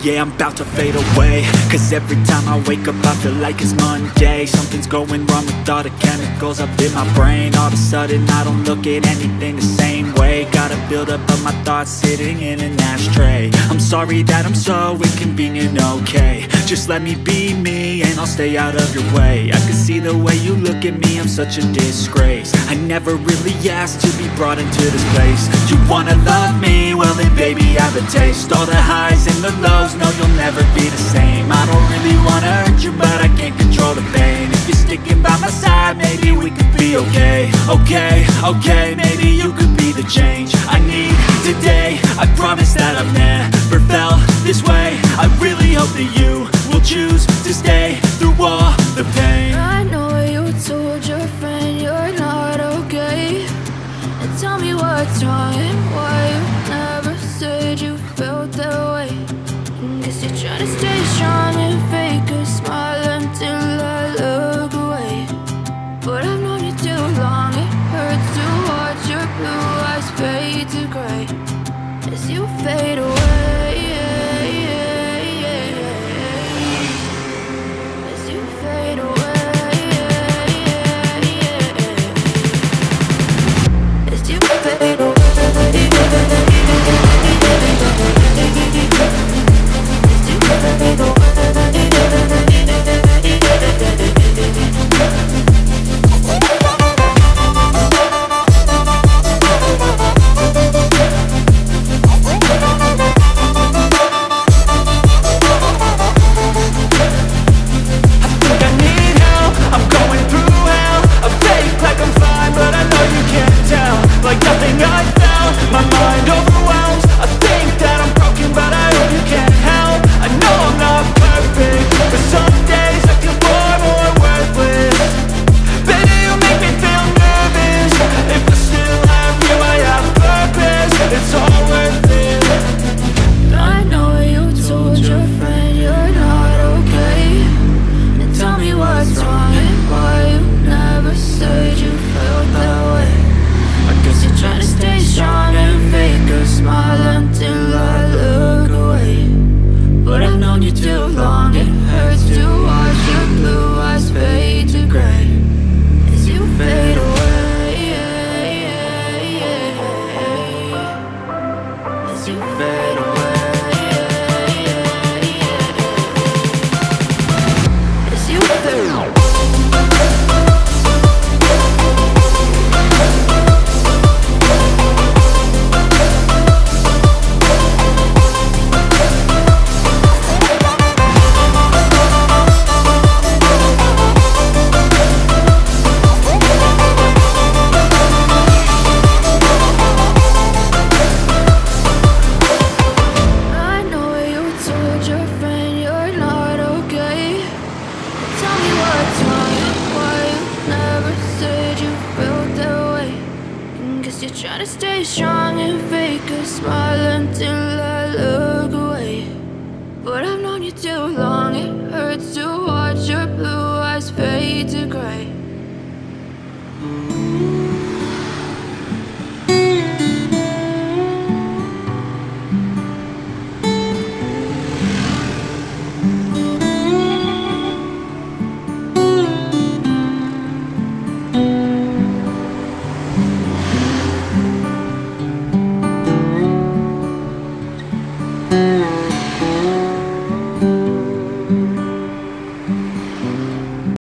Yeah, I'm about to fade away, cause every time I wake up I feel like it's Monday. Something's going wrong with all the chemicals up in my brain. All of a sudden I don't look at anything the same way. Gotta build up of my thoughts sitting in an ashtray. I'm sorry that I'm so inconvenient, okay. Just let me be me and I'll stay out of your way. I can see the way you look at me, I'm such a disgrace. I never really asked to be brought into this place. You wanna love me? Well then baby have a taste. All the highs and the lows, no you'll never be the same. I don't really wanna hurt you but I can't control the pain. If you're sticking by my side maybe we could be okay. Okay, maybe you could be the change I need today. I promise that I've never felt this way. I really hope that you will choose to stay through all the pain. I know you told your friend you're not okay, and tell me what's wrong and why you never said you felt that way. Guess you're trying to stay strong and fake a smile until I look away. But I've known you too long, it hurts to watch your blue eyes fade to gray as you fade away. to stay strong and fake a smile until I look away. But I've known you too long, it hurts to